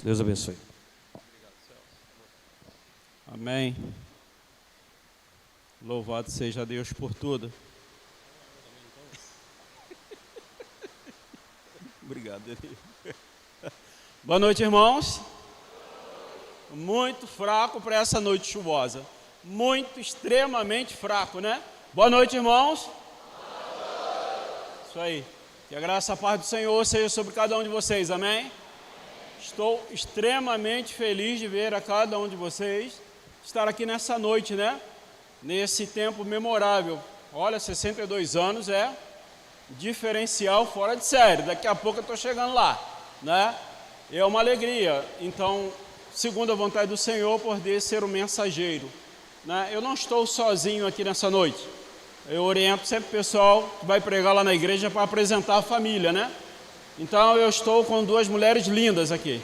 Deus abençoe. Amém. Louvado seja Deus por tudo. Obrigado, Eli. Boa noite, irmãos. Muito fraco para essa noite chuvosa. Muito, extremamente fraco, né? Boa noite, irmãos. Isso aí. Que a graça e a paz do Senhor seja sobre cada um de vocês, amém? Estou extremamente feliz de ver a cada um de vocês estar aqui nessa noite, né? Nesse tempo memorável. Olha, 62 anos é diferencial fora de série. Daqui a pouco eu estou chegando lá, né? É uma alegria. Então, segundo a vontade do Senhor, poder ser o mensageiro, né? Eu não estou sozinho aqui nessa noite. Eu oriento sempre o pessoal que vai pregar lá na igreja para apresentar a família, né? Então, eu estou com duas mulheres lindas aqui,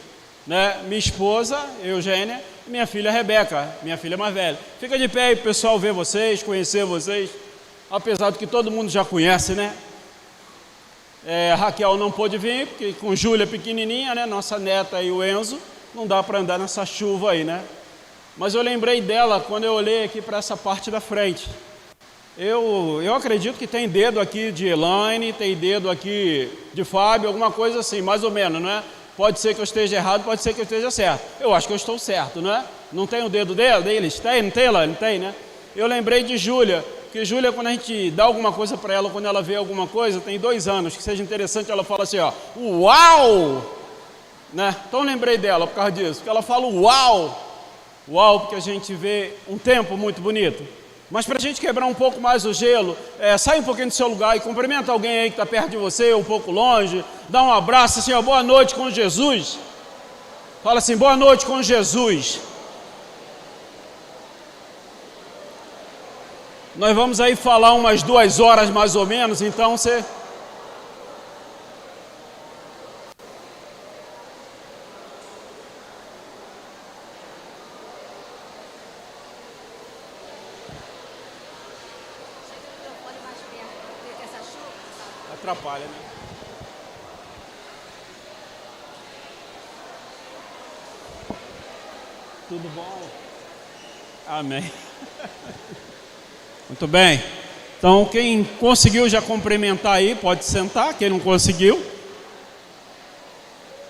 né? Minha esposa, Eugênia, e minha filha Rebeca, minha filha mais velha. Fica de pé aí para o pessoal ver vocês, conhecer vocês, apesar de que todo mundo já conhece, né? Raquel não pôde vir, porque com Júlia pequenininha, né? Nossa neta e o Enzo, não dá para andar nessa chuva aí, né? Mas eu lembrei dela quando eu olhei aqui para essa parte da frente. Eu acredito que tem dedo aqui de Elaine, tem dedo aqui de Fábio, alguma coisa assim, mais ou menos, não é? Pode ser que eu esteja errado, pode ser que eu esteja certo. Eu acho que eu estou certo, não é? Não tem o dedo deles? Tem, não tem, Elaine? Tem, né? Eu lembrei de Júlia, que Júlia, quando a gente dá alguma coisa para ela, quando ela vê alguma coisa, tem 2 anos, que seja interessante, ela fala assim, ó, uau! Né? Então eu lembrei dela por causa disso, porque ela fala uau! Uau, porque a gente vê um tempo muito bonito. Mas para a gente quebrar um pouco mais o gelo, sai um pouquinho do seu lugar e cumprimenta alguém aí que está perto de você, um pouco longe, dá um abraço assim, ó, boa noite com Jesus. Fala assim, boa noite com Jesus. Nós vamos aí falar umas 2 horas mais ou menos, então você... Atrapalha, né? Tudo bom? Amém. Muito bem. Então, quem conseguiu já cumprimentar aí, pode sentar. Quem não conseguiu,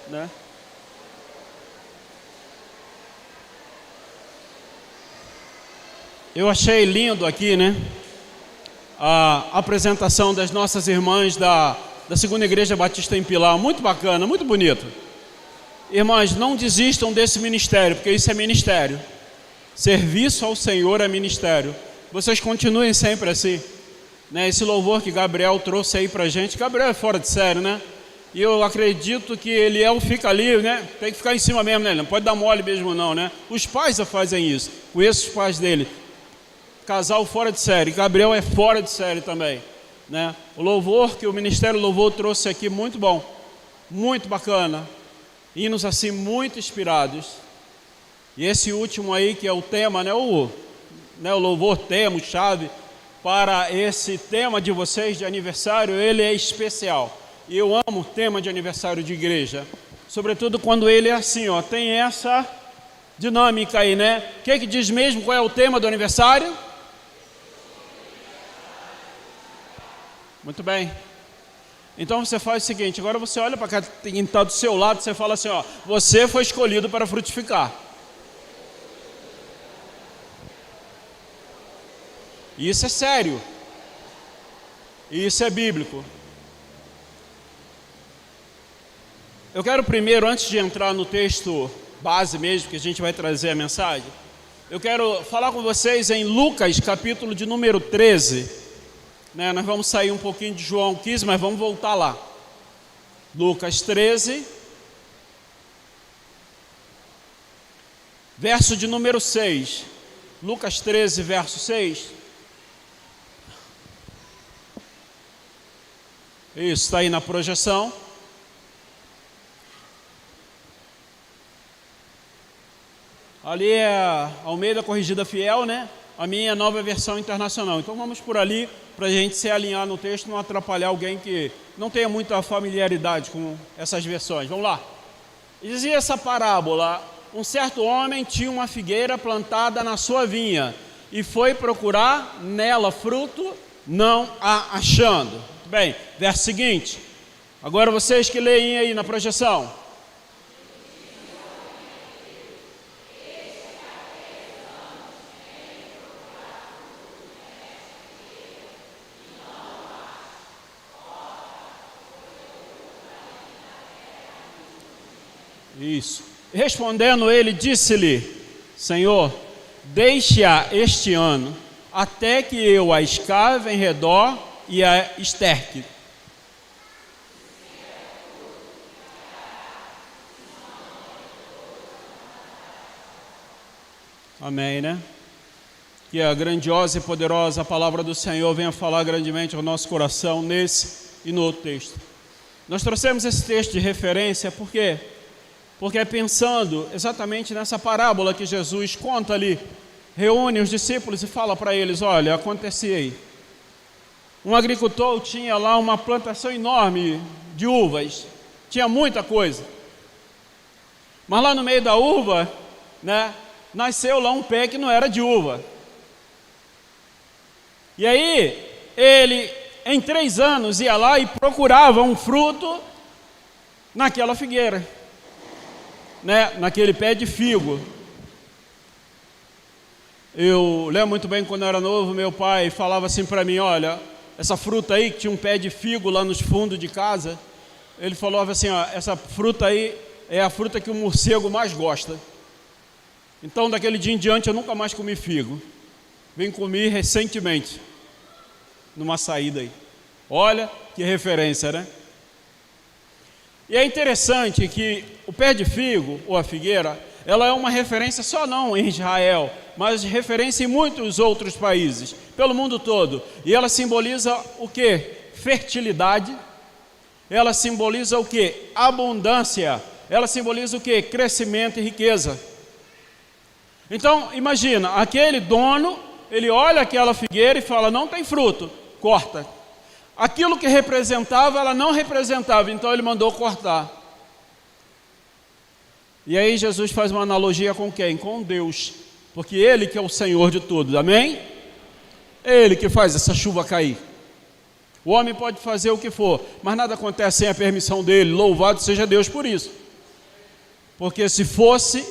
né? Eu achei lindo aqui, né? A apresentação das nossas irmãs da Segunda Igreja Batista em Pilar, muito bacana, muito bonito. Irmãs, não desistam desse ministério, porque isso é ministério. Serviço ao Senhor é ministério. Vocês continuem sempre assim, né? Esse louvor que Gabriel trouxe aí pra gente, Gabriel é fora de série, né? E eu acredito que Eliel fica ali, né? Tem que ficar em cima mesmo, né? Não pode dar mole mesmo não, né? Os pais já fazem isso, conheço os pais dele. Casal fora de série, Gabriel é fora de série também, né? O louvor que o Ministério Louvor trouxe aqui, muito bom, muito bacana, hinos assim muito inspirados. E esse último aí que é o tema, né? O louvor tema, chave para esse tema de vocês de aniversário, ele é especial. E eu amo o tema de aniversário de igreja, sobretudo quando ele é assim, ó, tem essa dinâmica aí, né? O que diz mesmo qual é o tema do aniversário? Muito bem. Então você faz o seguinte, agora você olha para quem está do seu lado, você fala assim, ó, você foi escolhido para frutificar. Isso é sério. Isso é bíblico. Eu quero primeiro, antes de entrar no texto base mesmo, que a gente vai trazer a mensagem, eu quero falar com vocês em Lucas, capítulo de número 13. Né, nós vamos sair um pouquinho de João 15, mas vamos voltar lá. Lucas 13, verso de número 6. Lucas 13, verso 6. Isso, está aí na projeção. Ali é Almeida Corrigida Fiel, né? A minha nova versão internacional. Então vamos por ali para a gente se alinhar no texto, não atrapalhar alguém que não tenha muita familiaridade com essas versões. Vamos lá. Dizia essa parábola: um certo homem tinha uma figueira plantada na sua vinha e foi procurar nela fruto, não a achando. Bem, verso seguinte. Agora vocês que leem aí na projeção. Isso. Respondendo ele, disse-lhe: Senhor, deixe-a este ano, até que eu a escave em redor e a esterque. Amém, né? Que a grandiosa e poderosa palavra do Senhor venha falar grandemente ao nosso coração nesse e no outro texto. Nós trouxemos esse texto de referência porque é pensando exatamente nessa parábola que Jesus conta ali, reúne os discípulos e fala para eles: olha, acontecia aí. Um agricultor tinha lá uma plantação enorme de uvas, tinha muita coisa. Mas lá no meio da uva, né, nasceu lá um pé que não era de uva. E aí, ele, em 3 anos, ia lá e procurava um fruto naquela figueira, né, naquele pé de figo. Eu lembro muito bem quando eu era novo, meu pai falava assim para mim: olha, essa fruta aí, que tinha um pé de figo lá nos fundos de casa, ele falava assim: ó, essa fruta aí é a fruta que o morcego mais gosta. Então, daquele dia em diante, eu nunca mais comi figo. Vim comer recentemente, numa saída aí. Olha que referência, né? E é interessante que o pé de figo, ou a figueira, ela é uma referência só não em Israel, mas referência em muitos outros países, pelo mundo todo. E ela simboliza o quê? Fertilidade. Ela simboliza o quê? Abundância. Ela simboliza o quê? Crescimento e riqueza. Então, imagina, aquele dono, ele olha aquela figueira e fala: não tem fruto, corta. Aquilo que representava, ela não representava, então ele mandou cortar. E aí Jesus faz uma analogia com quem? Com Deus, porque Ele que é o Senhor de tudo, amém? Ele que faz essa chuva cair. O homem pode fazer o que for, mas nada acontece sem a permissão dele. Louvado seja Deus por isso. Porque se fosse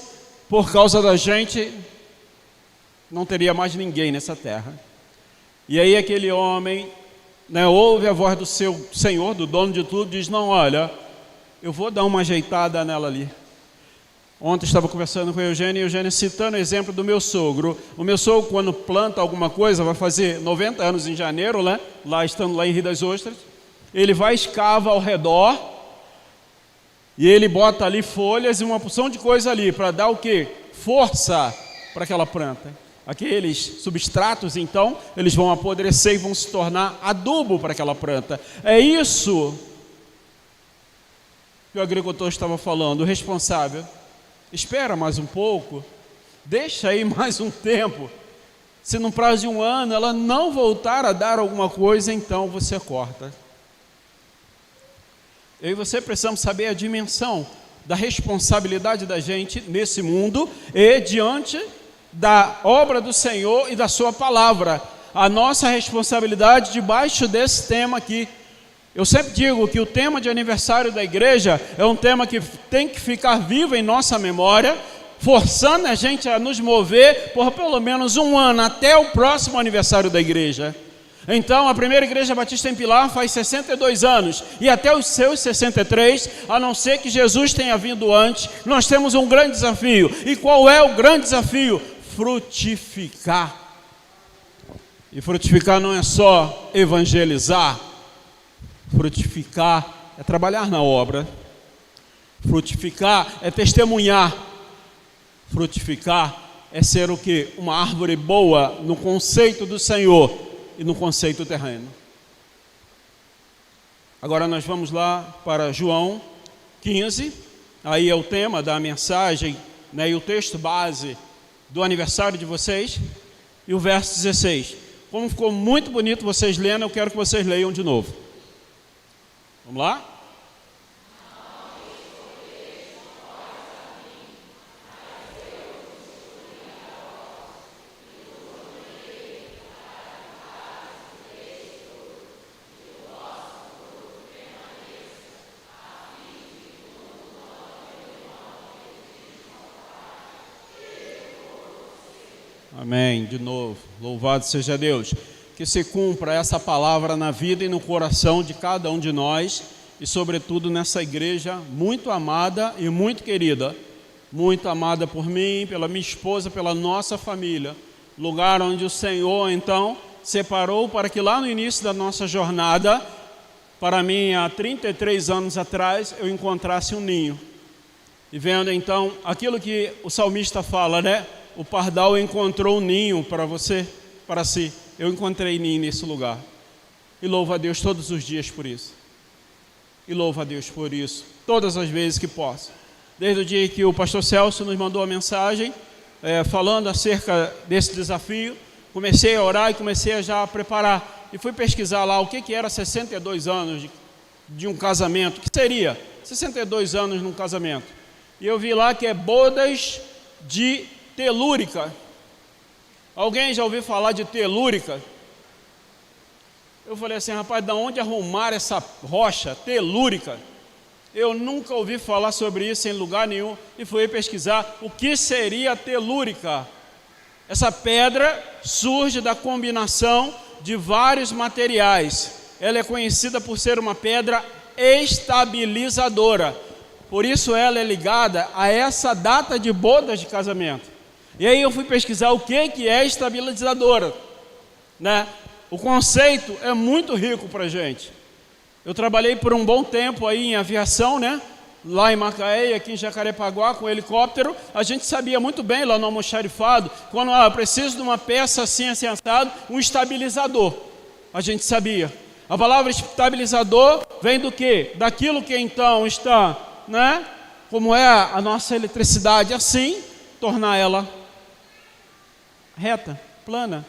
por causa da gente, não teria mais ninguém nessa terra. E aí aquele homem, né, ouve a voz do seu Senhor, do dono de tudo, diz: não, olha, eu vou dar uma ajeitada nela ali. Ontem estava conversando com a Eugênia, e a Eugênia citando o exemplo do meu sogro. O meu sogro, quando planta alguma coisa, vai fazer 90 anos em janeiro, né? Estando lá em Rio das Ostras, ele vai, escava ao redor, e ele bota ali folhas e uma porção de coisa ali, para dar o quê? Força para aquela planta. Aqueles substratos, então, eles vão apodrecer e vão se tornar adubo para aquela planta. É isso que o agricultor estava falando, o responsável. Espera mais um pouco, deixa aí mais um tempo. Se no prazo de 1 ano ela não voltar a dar alguma coisa, então você corta. Eu e você precisamos saber a dimensão da responsabilidade da gente nesse mundo e diante da obra do Senhor e da sua palavra. A nossa responsabilidade debaixo desse tema aqui. Eu sempre digo que o tema de aniversário da igreja é um tema que tem que ficar vivo em nossa memória, forçando a gente a nos mover por pelo menos 1 ano, até o próximo aniversário da igreja. Então, a primeira igreja batista em Pilar faz 62 anos, e até os seus 63, a não ser que Jesus tenha vindo antes, nós temos um grande desafio. E qual é o grande desafio? Frutificar. E frutificar não é só evangelizar. Frutificar é trabalhar na obra. Frutificar é testemunhar. Frutificar é ser o quê? Uma árvore boa no conceito do Senhor e no conceito terreno. Agora nós vamos lá para João 15. Aí é o tema da mensagem, né, e o texto base do aniversário de vocês. E o verso 16. Como ficou muito bonito vocês lendo, eu quero que vocês leiam de novo. Vamos lá? Amém. De novo, louvado seja Deus. Que se cumpra essa palavra na vida e no coração de cada um de nós e sobretudo nessa igreja muito amada e muito querida. Muito amada por mim, pela minha esposa, pela nossa família. Lugar onde o Senhor, então, separou para que lá no início da nossa jornada, para mim, há 33 anos atrás, eu encontrasse um ninho. E vendo, então, aquilo que o salmista fala, né? O pardal encontrou um ninho para você, para si. Eu encontrei ninho nesse lugar. E louvo a Deus todos os dias por isso. E louvo a Deus por isso, todas as vezes que posso. Desde o dia que o pastor Celso nos mandou a mensagem, falando acerca desse desafio, comecei a orar e comecei a já preparar. E fui pesquisar lá o que era 62 anos de um casamento. O que seria 62 anos num casamento? E eu vi lá que é bodas de telúrica. Alguém já ouviu falar de telúrica? Eu falei assim, rapaz, de onde arrumar essa rocha telúrica? Eu nunca ouvi falar sobre isso em lugar nenhum e fui pesquisar o que seria telúrica. Essa pedra surge da combinação de vários materiais. Ela é conhecida por ser uma pedra estabilizadora. Por isso ela é ligada a essa data de bodas de casamento. E aí eu fui pesquisar o que é estabilizadora, né? O conceito é muito rico para a gente. Eu trabalhei por um bom tempo aí em aviação, né? Lá em Macaé, aqui em Jacarepaguá, com helicóptero. A gente sabia muito bem lá no almoxarifado, quando eu preciso de uma peça assim, assim, assado, um estabilizador. A gente sabia. A palavra estabilizador vem do quê? Daquilo que então está, né? Como é a nossa eletricidade, assim, tornar ela reta, plana.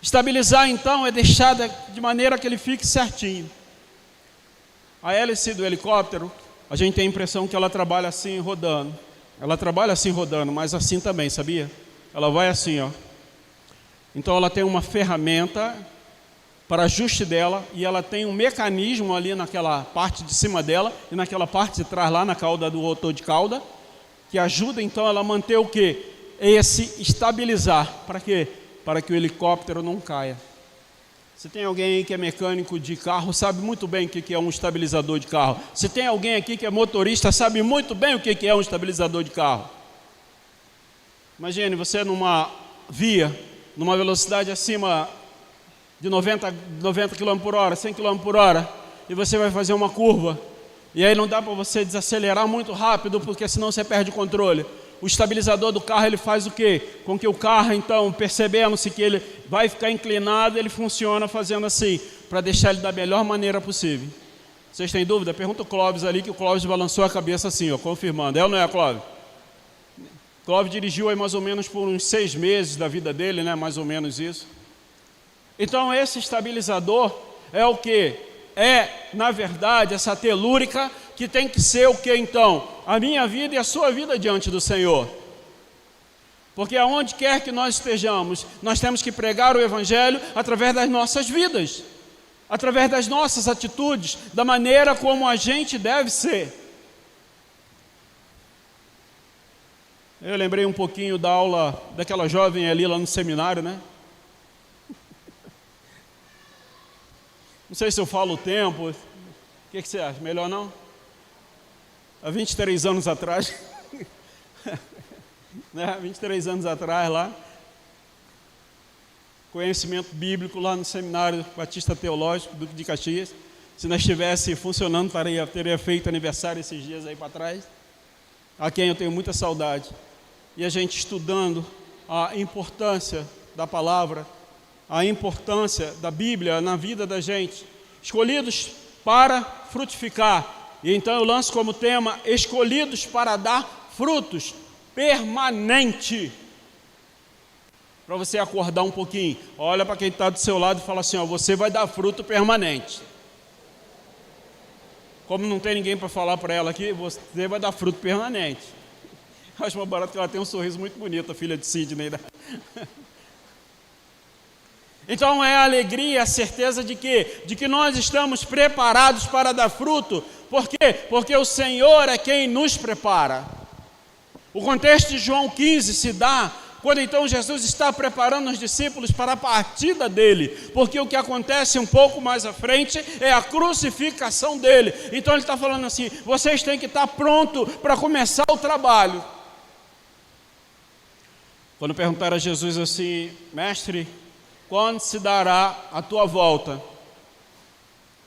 Estabilizar então é deixar de maneira que ele fique certinho. A hélice do helicóptero, a gente tem a impressão que ela trabalha assim rodando. Ela trabalha assim rodando, mas assim também, sabia? Ela vai assim, ó. Então ela tem uma ferramenta para ajuste dela e ela tem um mecanismo ali naquela parte de cima dela e naquela parte de trás lá na cauda do rotor de cauda, que ajuda então ela a manter o quê? Esse estabilizar. Para quê? Para que o helicóptero não caia. Se tem alguém aí que é mecânico de carro, sabe muito bem o que é um estabilizador de carro. Se tem alguém aqui que é motorista, sabe muito bem o que é um estabilizador de carro. Imagine você numa via, numa velocidade acima de 90 km por hora, 100 km por hora, e você vai fazer uma curva, e aí não dá para você desacelerar muito rápido, porque senão você perde o controle. O estabilizador do carro, ele faz o quê? Com que o carro, então, percebendo-se que ele vai ficar inclinado, ele funciona fazendo assim, para deixar ele da melhor maneira possível. Vocês têm dúvida? Pergunta o Clóvis ali, que o Clóvis balançou a cabeça assim, ó, confirmando. É ou não é, Clóvis? Clóvis dirigiu aí mais ou menos por uns 6 meses da vida dele, né? Mais ou menos isso. Então, esse estabilizador é o quê? É, na verdade, essa telúrica que tem que ser o que então? A minha vida e a sua vida diante do Senhor. Porque aonde quer que nós estejamos, nós temos que pregar o Evangelho através das nossas vidas, através das nossas atitudes, da maneira como a gente deve ser. Eu lembrei um pouquinho da aula daquela jovem ali lá no seminário, né? Não sei se eu falo o tempo. O que você acha? Melhor não? Há 23 anos atrás, né? 23 anos atrás lá, conhecimento bíblico lá no Seminário Batista Teológico, Duque de Caxias. Se nós estivesse funcionando, teria feito aniversário esses dias aí para trás, a quem eu tenho muita saudade. E a gente estudando a importância da palavra, a importância da Bíblia na vida da gente, escolhidos para frutificar. E então eu lanço como tema, escolhidos para dar frutos permanente. Para você acordar um pouquinho, olha para quem está do seu lado e fala assim, ó, você vai dar fruto permanente. Como não tem ninguém para falar para ela aqui, você vai dar fruto permanente. Eu acho mais barato que ela tem um sorriso muito bonito, a filha de Sidney, né? Então é a alegria, a certeza de quê? De que nós estamos preparados para dar fruto. Por quê? Porque o Senhor é quem nos prepara. O contexto de João 15 se dá quando então Jesus está preparando os discípulos para a partida dele, porque o que acontece um pouco mais à frente é a crucificação dele. Então ele está falando assim: vocês têm que estar prontos para começar o trabalho. Quando perguntaram a Jesus assim: mestre, quando se dará a tua volta?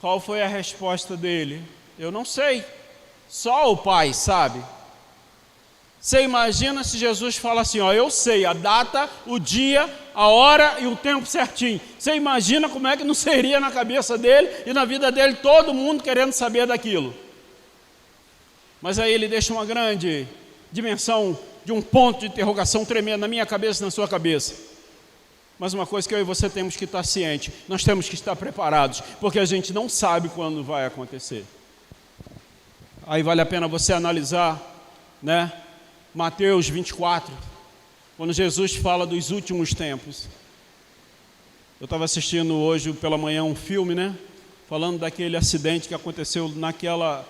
Qual foi a resposta dele? Eu não sei, só o Pai sabe. Você imagina se Jesus fala assim: ó, eu sei a data, o dia, a hora e o tempo certinho. Você imagina como é que não seria na cabeça dele e na vida dele, todo mundo querendo saber daquilo. Mas aí ele deixa uma grande dimensão de um ponto de interrogação tremendo na minha cabeça e na sua cabeça. Mas uma coisa que eu e você temos que estar cientes: nós temos que estar preparados, porque a gente não sabe quando vai acontecer. Aí vale a pena você analisar, né? Mateus 24, quando Jesus fala dos últimos tempos. Eu estava assistindo hoje pela manhã um filme, né? Falando daquele acidente que aconteceu naquela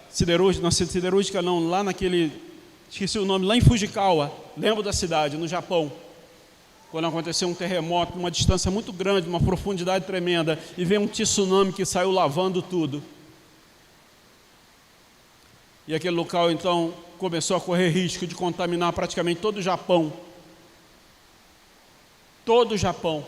siderúrgica não, lá naquele, esqueci o nome, lá em Fujikawa, lembro da cidade, no Japão. Quando aconteceu um terremoto, uma distância muito grande, uma profundidade tremenda, e veio um tsunami que saiu lavando tudo. E aquele local então começou a correr risco de contaminar praticamente todo o Japão. Todo o Japão.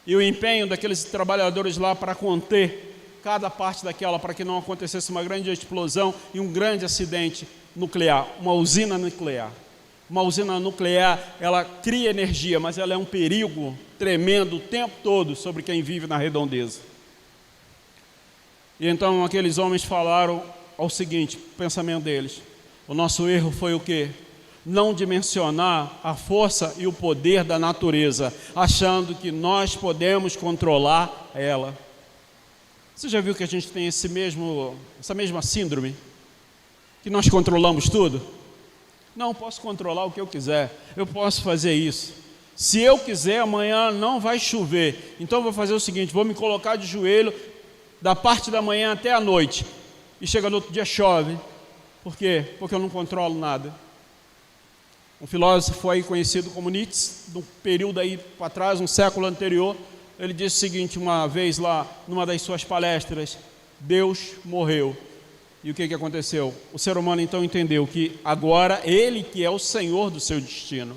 E o empenho daqueles trabalhadores lá para conter cada parte daquela, para que não acontecesse uma grande explosão e um grande acidente nuclear, uma usina nuclear. Uma usina nuclear, ela cria energia, mas ela é um perigo tremendo o tempo todo sobre quem vive na redondeza. E então aqueles homens falaram ao seguinte, o pensamento deles: o nosso erro foi o quê? Não dimensionar a força e o poder da natureza, achando que nós podemos controlar ela. Você já viu que a gente tem essa mesma síndrome? Que nós controlamos tudo? Não, eu posso controlar o que eu quiser, eu posso fazer isso. Se eu quiser, amanhã não vai chover, então eu vou fazer o seguinte: vou me colocar de joelho da parte da manhã até a noite, e chega no outro dia chove. Por quê? Porque eu não controlo nada. Um filósofo aí conhecido como Nietzsche, no período aí para trás, um século anterior, ele disse o seguinte uma vez lá, numa das suas palestras: Deus morreu. E o que aconteceu? O ser humano então entendeu que agora ele que é o senhor do seu destino.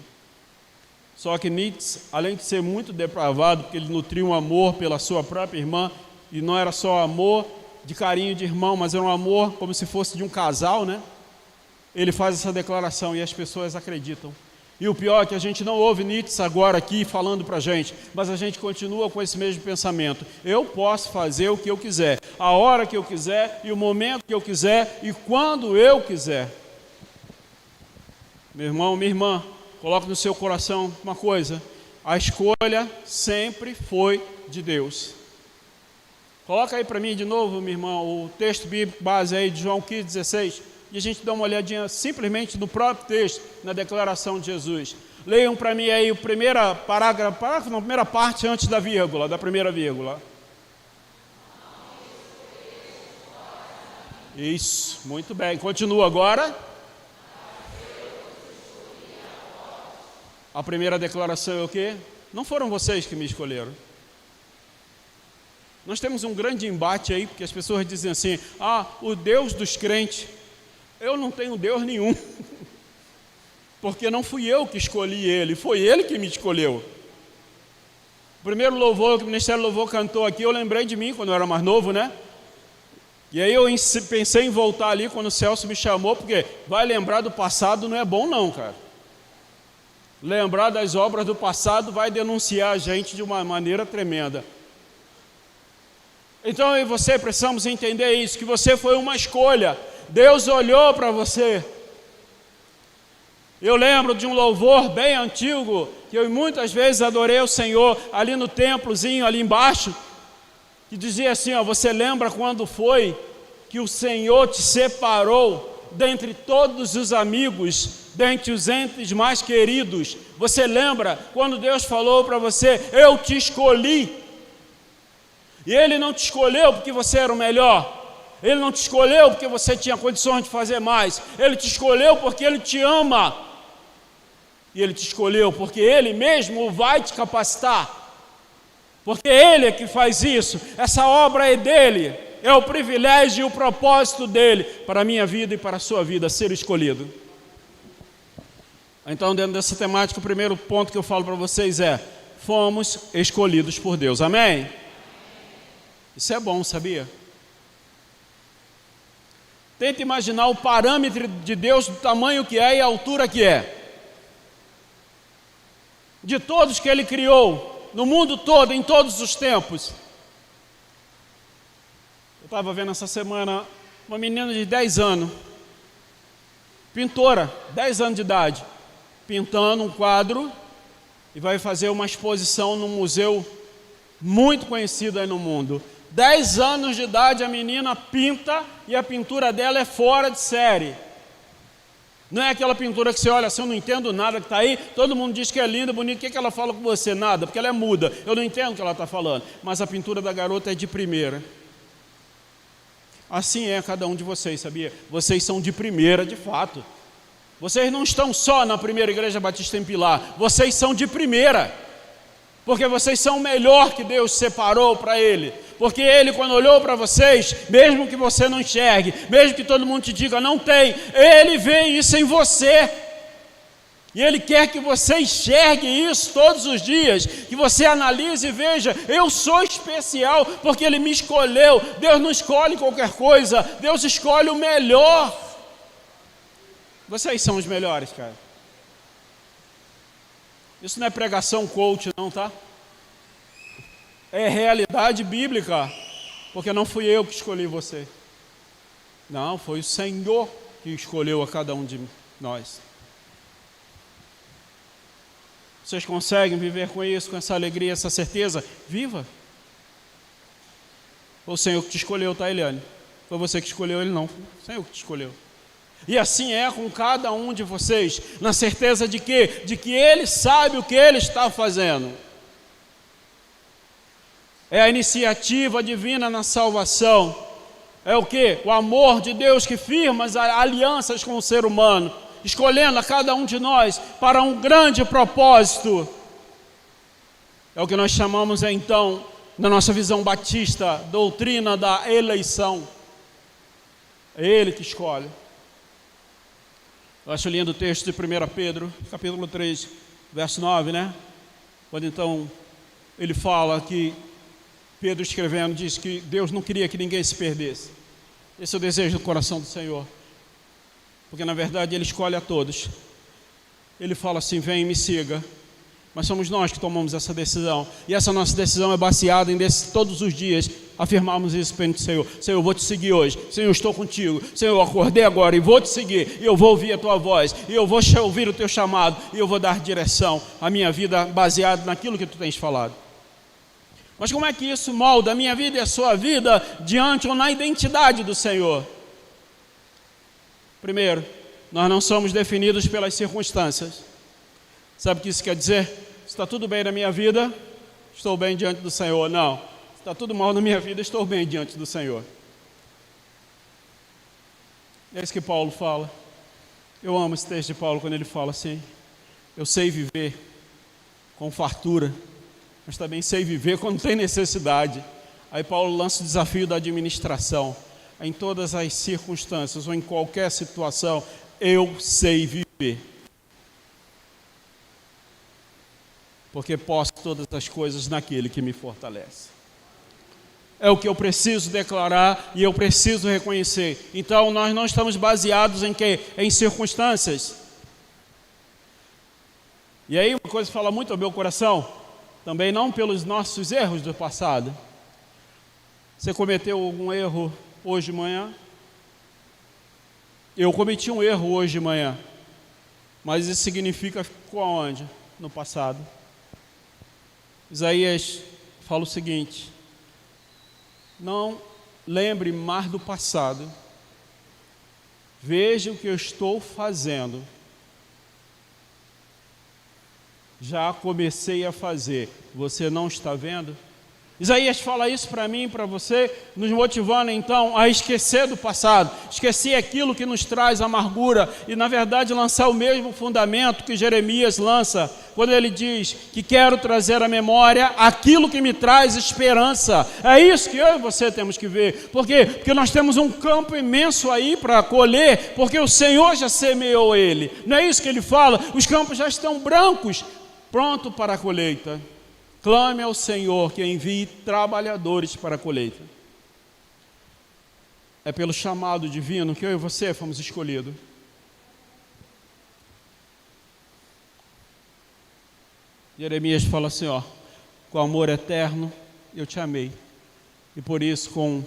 Só que Nietzsche, além de ser muito depravado, porque ele nutria um amor pela sua própria irmã, e não era só amor de carinho de irmão, mas era um amor como se fosse de um casal, né? Ele faz essa declaração e as pessoas acreditam. E o pior é que a gente não ouve Nietzsche agora aqui falando para a gente, mas a gente continua com esse mesmo pensamento: eu posso fazer o que eu quiser, a hora que eu quiser, e o momento que eu quiser, e quando eu quiser. Meu irmão, minha irmã, coloque no seu coração uma coisa: a escolha sempre foi de Deus. Coloca aí para mim de novo, minha irmã, o texto bíblico base aí de João 15:16, e a gente dá uma olhadinha simplesmente no próprio texto, na declaração de Jesus. Leiam para mim aí o primeiro parágrafo, não, a primeira parte antes da vírgula, da primeira vírgula. Isso, muito bem. Continua agora. A primeira declaração é o quê? Não foram vocês que me escolheram. Nós temos um grande embate aí, porque as pessoas dizem assim: o Deus dos crentes. Eu não tenho Deus nenhum, porque não fui eu que escolhi ele, foi ele que me escolheu. O primeiro louvor que o Ministério Louvor cantou aqui, eu lembrei de mim quando eu era mais novo, né? E aí eu pensei em voltar ali quando o Celso me chamou, porque vai lembrar do passado não é bom não, cara. Lembrar das obras do passado vai denunciar a gente de uma maneira tremenda. Então eu e você precisamos entender isso, que você foi uma escolha. Deus olhou para você. Eu lembro de um louvor bem antigo, que eu muitas vezes adorei o Senhor, ali no templozinho, ali embaixo, que dizia assim, você lembra quando foi que o Senhor te separou dentre todos os amigos, dentre os entes mais queridos? Você lembra quando Deus falou para você: eu te escolhi? E Ele não te escolheu porque você era o melhor. Ele não te escolheu porque você tinha condições de fazer mais. Ele te escolheu porque Ele te ama. E Ele te escolheu porque Ele mesmo vai te capacitar. Porque Ele é que faz isso. Essa obra é dEle. É o privilégio e o propósito dEle para a minha vida e para a sua vida, ser escolhido. Então, dentro dessa temática, o primeiro ponto que eu falo para vocês é: fomos escolhidos por Deus. Amém? Isso é bom, sabia? Tenta imaginar o parâmetro de Deus, do tamanho que é e a altura que é. De todos que Ele criou, no mundo todo, em todos os tempos. Eu estava vendo essa semana uma menina de 10 anos, pintora, 10 anos de idade, pintando um quadro e vai fazer uma exposição num museu muito conhecido aí no mundo. 10 anos de idade a menina pinta e a pintura dela é fora de série. Não é aquela pintura que você olha assim, eu não entendo nada que está aí, todo mundo diz que é linda, bonita, o que ela fala com você? Nada, porque ela é muda, eu não entendo o que ela está falando. Mas a pintura da garota é de primeira. Assim é cada um de vocês, sabia? Vocês são de primeira, de fato. Vocês não estão só na primeira igreja batista em Pilar, vocês são de primeira. Porque vocês são o melhor que Deus separou para Ele. Porque Ele, quando olhou para vocês, mesmo que você não enxergue, mesmo que todo mundo te diga não tem, Ele vê isso em você. E Ele quer que você enxergue isso todos os dias, que você analise e veja, eu sou especial porque Ele me escolheu. Deus não escolhe qualquer coisa, Deus escolhe o melhor. Vocês são os melhores, cara. Isso não é pregação coach não, tá? É realidade bíblica, porque não fui eu que escolhi você. Não, foi o Senhor que escolheu a cada um de nós. Vocês conseguem viver com isso, com essa alegria, essa certeza? Viva! Foi o Senhor que te escolheu, tá, Eliane? Foi você que escolheu ele, não. Foi o Senhor que te escolheu. E assim é com cada um de vocês, na certeza de quê? De que Ele sabe o que Ele está fazendo. É a iniciativa divina na salvação. É o quê? O amor de Deus que firma as alianças com o ser humano, escolhendo a cada um de nós para um grande propósito. É o que nós chamamos então, na nossa visão batista, doutrina da eleição. É Ele que escolhe. Eu acho lindo o texto de 1 Pedro, capítulo 3, verso 9, né? Quando então ele fala que, Pedro escrevendo, diz que Deus não queria que ninguém se perdesse. Esse é o desejo do coração do Senhor. Porque na verdade Ele escolhe a todos. Ele fala assim, vem e me siga. Mas somos nós que tomamos essa decisão. E essa nossa decisão é baseada em todos os dias afirmarmos isso perante o Senhor. Senhor, eu vou te seguir hoje. Senhor, eu estou contigo. Senhor, eu acordei agora e vou te seguir. E eu vou ouvir a tua voz. E eu vou ouvir o teu chamado. E eu vou dar direção à minha vida baseada naquilo que tu tens falado. Mas como é que isso molda a minha vida e a sua vida diante ou na identidade do Senhor? Primeiro, nós não somos definidos pelas circunstâncias. Sabe o que isso quer dizer? Se está tudo bem na minha vida, estou bem diante do Senhor. Não. Se está tudo mal na minha vida, estou bem diante do Senhor. É isso que Paulo fala. Eu amo esse texto de Paulo quando ele fala assim, eu sei viver com fartura, mas também sei viver quando tem necessidade. Aí Paulo lança o desafio da administração. Em todas as circunstâncias ou em qualquer situação, eu sei viver. Porque posso todas as coisas naquele que me fortalece. É o que eu preciso declarar e eu preciso reconhecer. Então nós não estamos baseados em quê? Em circunstâncias. E aí uma coisa que fala muito ao meu coração, também não pelos nossos erros do passado. Você cometeu algum erro hoje de manhã? Eu cometi um erro hoje de manhã. Mas isso significa que ficou aonde? No passado. Isaías fala o seguinte, não lembre mais do passado, veja o que eu estou fazendo, já comecei a fazer, você não está vendo? Isaías fala isso para mim e para você, nos motivando então a esquecer do passado, esquecer aquilo que nos traz amargura e na verdade lançar o mesmo fundamento que Jeremias lança, quando ele diz que quero trazer à memória aquilo que me traz esperança. É isso que eu e você temos que ver. Por quê? Porque nós temos um campo imenso aí para colher, porque o Senhor já semeou ele. Não é isso que ele fala? Os campos já estão brancos, pronto para a colheita. Clame ao Senhor que envie trabalhadores para a colheita. É pelo chamado divino que eu e você fomos escolhidos. Jeremias fala assim, com amor eterno eu te amei. E por isso com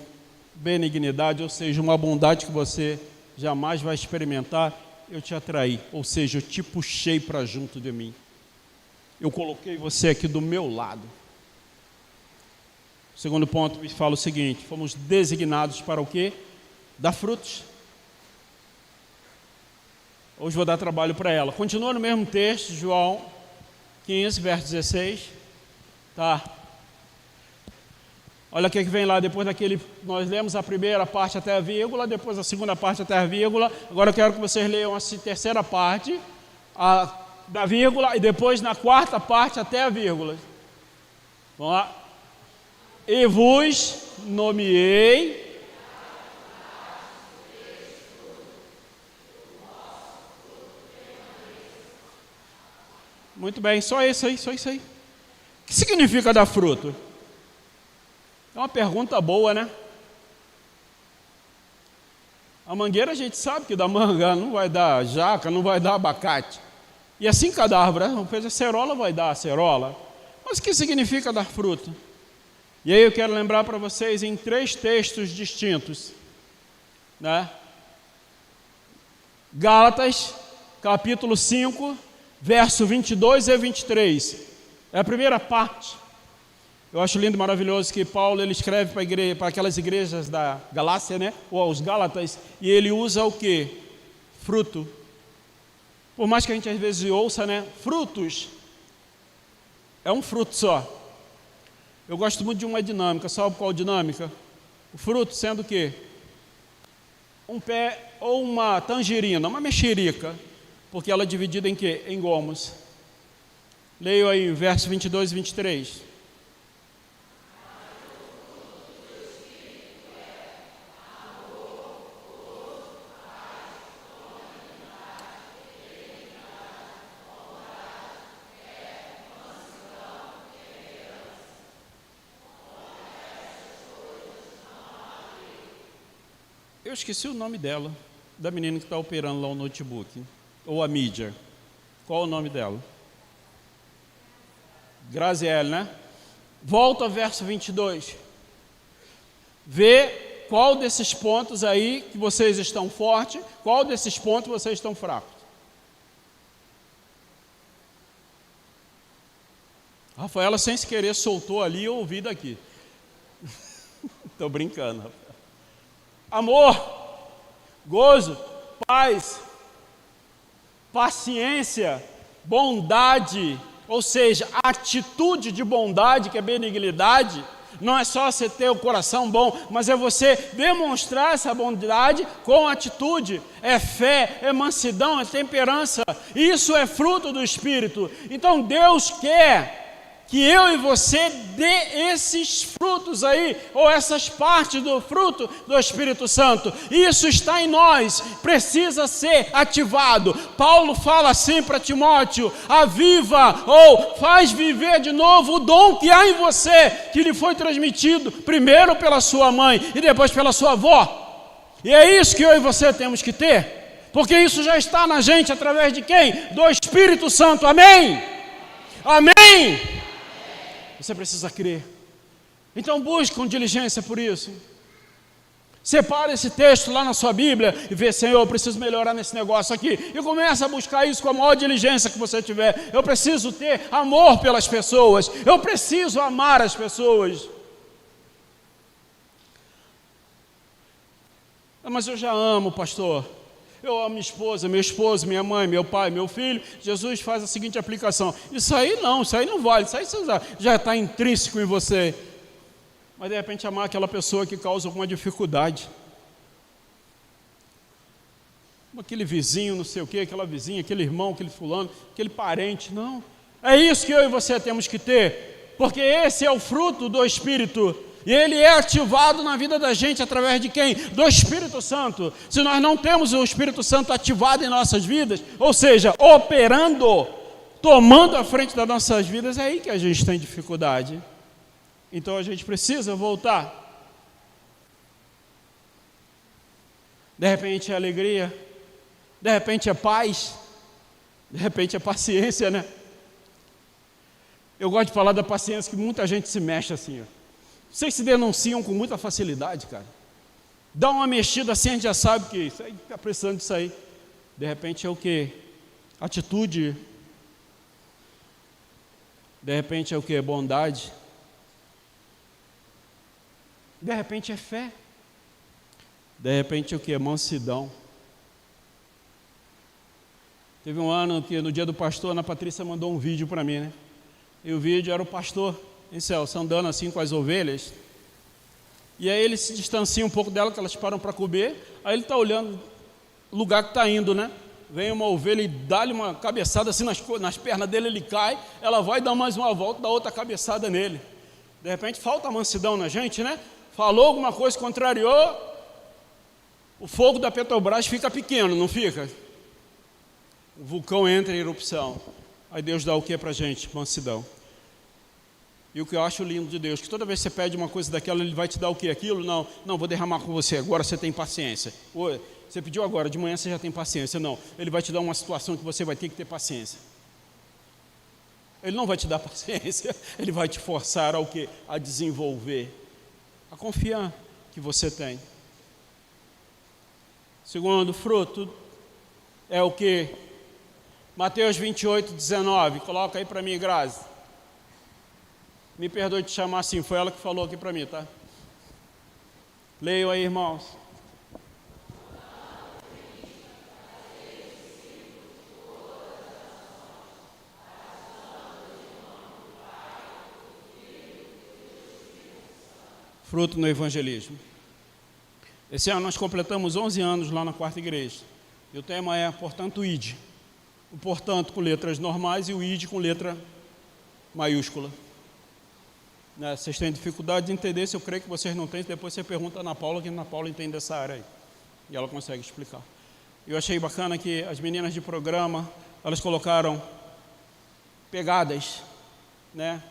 benignidade, ou seja, uma bondade que você jamais vai experimentar, eu te atraí. Ou seja, eu te puxei para junto de mim. Eu coloquei você aqui do meu lado. O segundo ponto me fala o seguinte: fomos designados para o quê? Dar frutos. Hoje vou dar trabalho para ela. Continua no mesmo texto, João 15, verso 16. Tá. Olha o que vem lá depois daquele. Nós lemos a primeira parte até a vírgula, depois a segunda parte até a vírgula. Agora eu quero que vocês leiam a terceira parte da vírgula e depois na quarta parte até a vírgula. Vamos lá. E vos nomeei muito bem, só isso aí. O que significa dar fruto? É uma pergunta boa, né? A mangueira a gente sabe que dá manga, não vai dar jaca, não vai dar abacate. E assim cada árvore, a cerola vai dar acerola. Mas o que significa dar fruto? E aí eu quero lembrar para vocês em 3 textos distintos, né? Gálatas, capítulo 5, verso 22 e 23. É a primeira parte. Eu acho lindo e maravilhoso que Paulo ele escreve para aquelas igrejas da Galácia, né? Ou aos Gálatas, e ele usa o quê? Fruto. Por mais que a gente às vezes ouça, né? Frutos. É um fruto só. Eu gosto muito de uma dinâmica. Sabe qual dinâmica? O fruto sendo o quê? Um pé ou uma tangerina, uma mexerica. Porque ela é dividida em quê? Em gomos. Leio aí verso 22 e 23. Eu esqueci o nome dela, da menina que está operando lá o notebook, ou a mídia. Qual o nome dela? Graziele, né? Volta ao verso 22. Vê qual desses pontos aí que vocês estão fortes, qual desses pontos vocês estão fracos. Rafaela, sem se querer, soltou ali e eu ouvi daqui. Estou brincando, Rafaela. Amor, gozo, paz, paciência, bondade, ou seja, atitude de bondade, que é benignidade, não é só você ter o coração bom, mas é você demonstrar essa bondade com atitude, é fé, é mansidão, é temperança, isso é fruto do Espírito. Então Deus quer que eu e você dê esses frutos aí, ou essas partes do fruto do Espírito Santo. Isso está em nós, precisa ser ativado. Paulo fala assim para Timóteo: aviva ou faz viver de novo o dom que há em você, que lhe foi transmitido primeiro pela sua mãe e depois pela sua avó. E é isso que eu e você temos que ter, porque isso já está na gente através de quem? Do Espírito Santo, amém? Amém? Você precisa crer. Então busque com diligência por isso. Separe esse texto lá na sua Bíblia e vê: Senhor, eu preciso melhorar nesse negócio aqui. E começa a buscar isso com a maior diligência que você tiver. Eu preciso ter amor pelas pessoas. Eu preciso amar as pessoas. Mas eu já amo, pastor. Eu amo minha esposa, meu esposo, minha mãe, meu pai, meu filho. Jesus faz a seguinte aplicação: isso aí não vale, isso aí já está intrínseco em você. mas de repente amar aquela pessoa que causa alguma dificuldade. Aquele vizinho, não sei o quê, aquela vizinha, aquele irmão, aquele fulano, aquele parente, não. É isso que eu e você temos que ter, porque esse é o fruto do Espírito, e ele é ativado na vida da gente através de quem? Do Espírito Santo. Se nós não temos o Espírito Santo ativado em nossas vidas, ou seja, operando, tomando a frente das nossas vidas, é aí que a gente tem dificuldade. Então a gente precisa voltar. De repente é alegria, de repente é paz, de repente é paciência, né? Eu gosto de falar da paciência, que muita gente se mexe assim, ó. Vocês se denunciam com muita facilidade, cara. Dá uma mexida assim, a gente já sabe que isso aí está precisando disso aí. De repente é o quê? Atitude. De repente é o quê? Bondade. De repente é fé. De repente é o quê? Mansidão. Teve um ano que no dia do pastor, a Ana Patrícia mandou um vídeo para mim, né? E o vídeo era o pastor em Celso, andando assim com as ovelhas. E aí ele se distancia um pouco dela, que elas param para comer. Aí ele está olhando o lugar que está indo, né? Vem uma ovelha e dá-lhe uma cabeçada assim nas pernas dele, ele cai. Ela vai dar mais uma volta, dá outra cabeçada nele. De repente falta mansidão na gente, né? Falou alguma coisa, contrariou. O fogo da Petrobras fica pequeno, não fica? O vulcão entra em erupção. Aí Deus dá o que para a gente? Mansidão. E o que eu acho lindo de Deus, que toda vez que você pede uma coisa daquela, Ele vai te dar o que? Aquilo? Não, vou derramar com você, agora você tem paciência. Oi, você pediu agora, de manhã você já tem paciência. Não, Ele vai te dar uma situação que você vai ter que ter paciência. Ele não vai te dar paciência, Ele vai te forçar ao quê? A desenvolver, a confiar que você tem. Segundo fruto é o que? Mateus 28, 19, coloca aí para mim, Grazi. Me perdoe de chamar assim, foi ela que falou aqui para mim, tá? Leiam aí, irmãos. Fruto no evangelismo. Esse ano nós completamos 11 anos lá na quarta igreja. E o tema é, portanto, ide. O portanto com letras normais e o ide com letra maiúscula. Né, vocês têm dificuldade de entender, se eu creio que vocês não têm, depois você pergunta a Ana Paula, que a Ana Paula entende dessa área aí. E ela consegue explicar. Eu achei bacana que as meninas de programa, elas colocaram pegadas, né?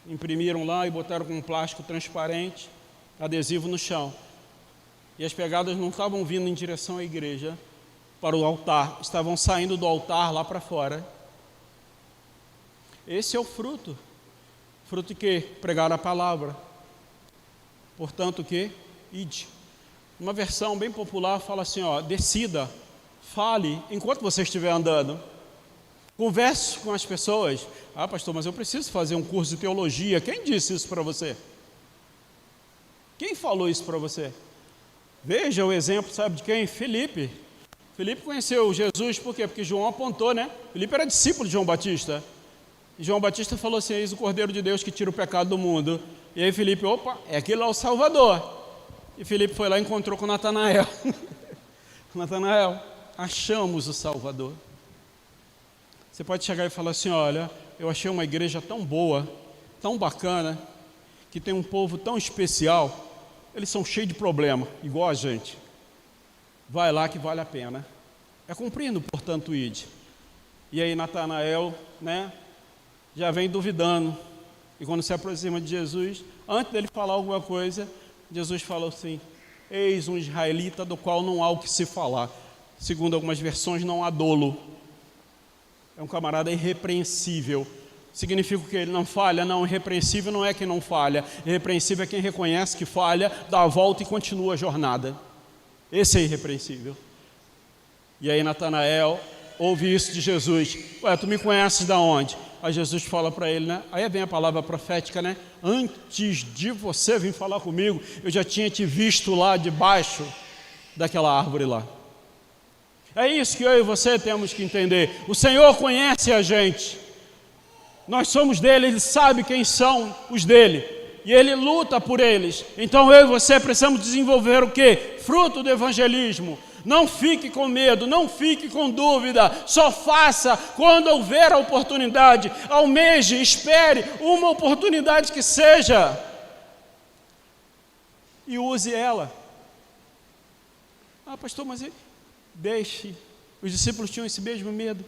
Imprimiram lá e botaram com um plástico transparente, adesivo no chão. E as pegadas não estavam vindo em direção à igreja, para o altar, estavam saindo do altar lá para fora. Esse é o fruto. Fruto de quê? Pregar a palavra. Portanto, o quê? Ide. Uma versão bem popular fala assim, ó, decida, fale enquanto você estiver andando. Converse com as pessoas. Ah, pastor, mas eu preciso fazer um curso de teologia. Quem disse isso para você? Quem falou isso para você? Veja o exemplo, sabe de quem? Filipe. Filipe conheceu Jesus, por quê? Porque João apontou, né? Filipe era discípulo de João Batista. E João Batista falou assim, eis o Cordeiro de Deus que tira o pecado do mundo. E aí Filipe, opa, é aquele lá o Salvador. E Filipe foi lá e encontrou com Natanael. Natanael, achamos o Salvador. Você pode chegar e falar assim, olha, eu achei uma igreja tão boa, tão bacana, que tem um povo tão especial, eles são cheios de problema, igual a gente. Vai lá que vale a pena. É cumprindo, portanto, ide. E aí Natanael, né, já vem duvidando. E quando se aproxima de Jesus, antes dele falar alguma coisa, Jesus falou assim, eis um israelita do qual não há o que se falar. Segundo algumas versões, não há dolo. É um camarada irrepreensível. Significa que ele não falha? Não, irrepreensível não é quem não falha. Irrepreensível é quem reconhece que falha, dá a volta e continua a jornada. Esse é irrepreensível. E aí Natanael ouve isso de Jesus. Ué, tu me conheces da onde? Aí Jesus fala para ele, né? Aí vem a palavra profética, né? Antes de você vir falar comigo, eu já tinha te visto lá debaixo daquela árvore lá. É isso que eu e você temos que entender. O Senhor conhece a gente. Nós somos dele, ele sabe quem são os dele. e Ele luta por eles. Então eu e você precisamos desenvolver o quê? Fruto do evangelismo. Não fique com medo, não fique com dúvida, só faça quando houver a oportunidade. Almeje, espere uma oportunidade que seja e use ela. Ah, pastor, mas deixe. Os discípulos tinham esse mesmo medo.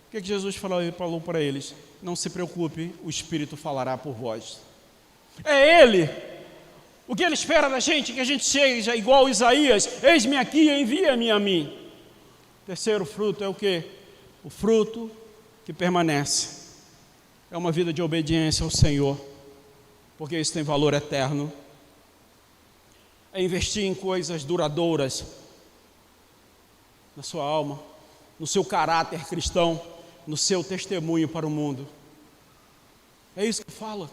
O que Jesus falou para eles? Não se preocupe, o Espírito falará por vós. É Ele. O que Ele espera da gente? Que a gente seja igual a Isaías. Eis-me aqui, envia-me a mim. Terceiro fruto é o quê? O fruto que permanece. É uma vida de obediência ao Senhor, porque isso tem valor eterno. É investir em coisas duradouras na sua alma, no seu caráter cristão, no seu testemunho para o mundo. É isso que fala.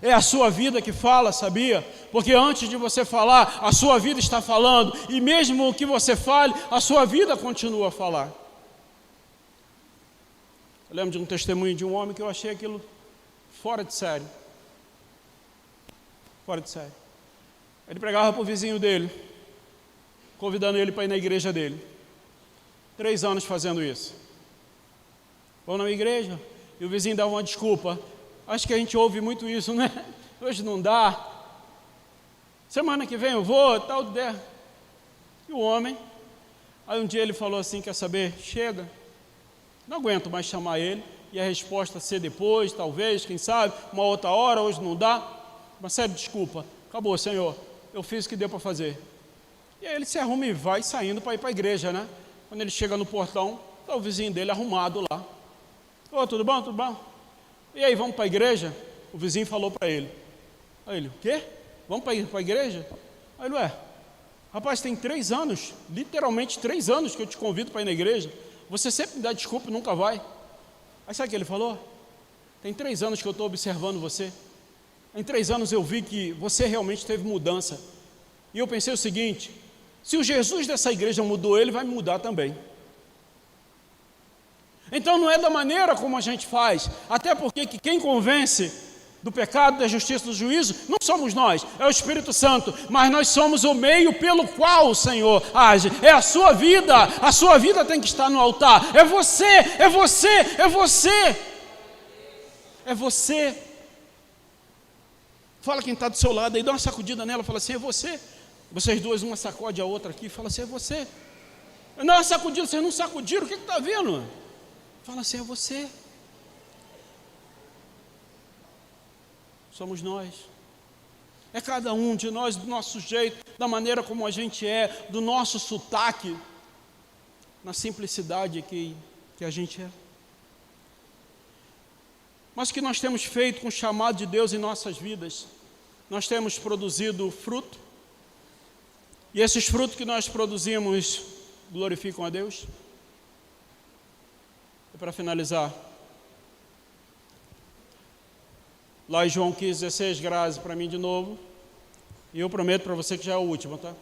É a sua vida que fala, sabia? Porque antes de você falar, a sua vida está falando, e mesmo que você fale, a sua vida continua a falar. Eu lembro de um testemunho de um homem que eu achei aquilo fora de sério. Fora de sério. Ele pregava para o vizinho dele, convidando ele para ir na igreja dele. 3 anos fazendo isso. Vão na igreja e o vizinho dá uma desculpa. Acho que a gente ouve muito isso, né? Hoje não dá. Semana que vem eu vou, tal der. E o homem, aí um dia ele falou assim, quer saber? Chega. Não aguento mais chamar ele. E a resposta ser depois, talvez, quem sabe, uma outra hora, hoje não dá. Uma série de desculpa. Acabou, Senhor. Eu fiz o que deu para fazer. E aí ele se arruma e vai saindo para ir para a igreja, né? Quando ele chega no portão, está o vizinho dele arrumado lá. Ô, tudo bom? Tudo bom? E aí, vamos para a igreja? O vizinho falou para ele. Aí ele, o quê? Vamos para a igreja? Aí ele, rapaz, tem 3 anos, literalmente 3 anos que eu te convido para ir na igreja. Você sempre me dá desculpa e nunca vai. Aí sabe o que ele falou? Tem 3 anos que eu estou observando você. Em 3 anos eu vi que você realmente teve mudança. E eu pensei o seguinte, se o Jesus dessa igreja mudou ele, vai me mudar também. Então não é da maneira como a gente faz, até porque quem convence do pecado, da justiça, do juízo, não somos nós, é o Espírito Santo, mas nós somos o meio pelo qual o Senhor age. É a sua vida tem que estar no altar. É você, é você, é você. É você. Fala quem está do seu lado aí, dá uma sacudida nela, fala assim, é você. Vocês duas, uma sacode a outra aqui, fala assim, é você. Não, uma sacudida, vocês não sacudiram, o que está vendo? Fala assim, é você. Somos nós. É cada um de nós, do nosso jeito, da maneira como a gente é, do nosso sotaque, na simplicidade que a gente é. Mas o que nós temos feito com o chamado de Deus em nossas vidas? Nós temos produzido fruto, e esses frutos que nós produzimos glorificam a Deus? E para finalizar, lá em João 15:16, Grazi, para mim de novo, e eu prometo para você que já é a última, tá?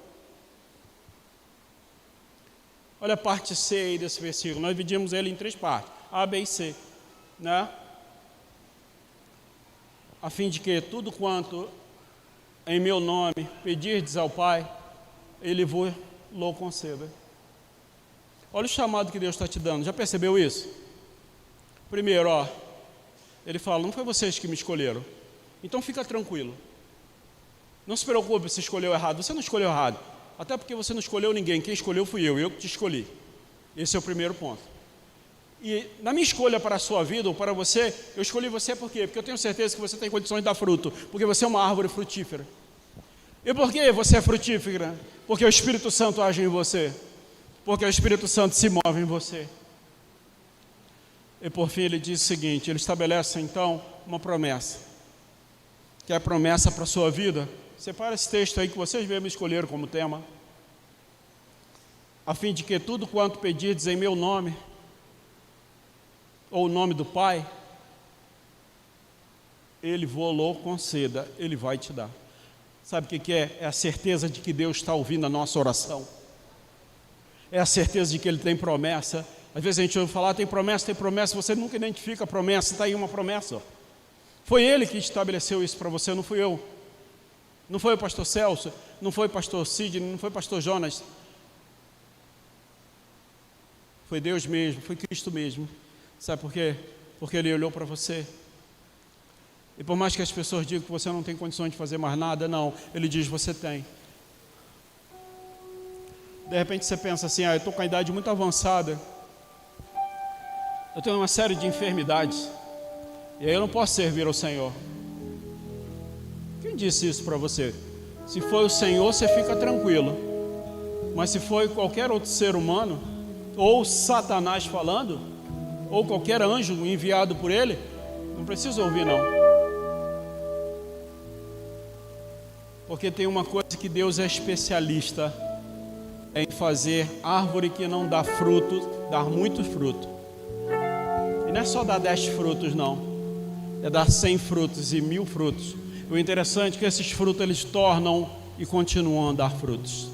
Olha a parte C aí desse versículo, nós dividimos ele em 3 partes, A, B e C, né? A fim de que tudo quanto em meu nome pedirdes ao Pai, Ele vos conceda. Olha o chamado que Deus está te dando, já percebeu isso? Primeiro, Ele fala, não foi vocês que me escolheram, então fica tranquilo. Não se preocupe se escolheu errado, você não escolheu errado, até porque você não escolheu ninguém, quem escolheu fui eu que te escolhi. Esse é o primeiro ponto. E na minha escolha para a sua vida ou para você, eu escolhi você por quê? Porque eu tenho certeza que você tem condições de dar fruto, porque você é uma árvore frutífera. E por que você é frutífera? Porque o Espírito Santo age em você, porque o Espírito Santo se move em você. E por fim ele diz o seguinte, ele estabelece então uma promessa, que é a promessa para a sua vida. Separa esse texto aí que vocês mesmos escolheram como tema. A fim de que tudo quanto pedirdes em meu nome, ou o nome do Pai, Ele vos conceda, Ele vai te dar. Sabe o que é? É a certeza de que Deus está ouvindo a nossa oração. É a certeza de que Ele tem promessa. Às vezes a gente ouve falar, tem promessa, você nunca identifica a promessa, está aí uma promessa. Foi Ele que estabeleceu isso para você, não fui eu. Não foi o pastor Celso, não foi o pastor Sidney, não foi o pastor Jonas. Foi Deus mesmo, foi Cristo mesmo. Sabe por quê? Porque Ele olhou para você. E por mais que as pessoas digam que você não tem condições de fazer mais nada, não. Ele diz, você tem. De repente você pensa assim, eu estou com a idade muito avançada. Eu tenho uma série de enfermidades. E aí eu não posso servir ao Senhor. Quem disse isso para você? Se foi o Senhor, você fica tranquilo. Mas se foi qualquer outro ser humano, ou Satanás falando, ou qualquer anjo enviado por ele, não precisa ouvir não. Porque tem uma coisa que Deus é especialista em fazer árvore que não dá fruto, dar muito fruto. E não é só dar 10 frutos não, é dar 100 frutos e 1000 frutos. O interessante é que esses frutos eles tornam e continuam a dar frutos.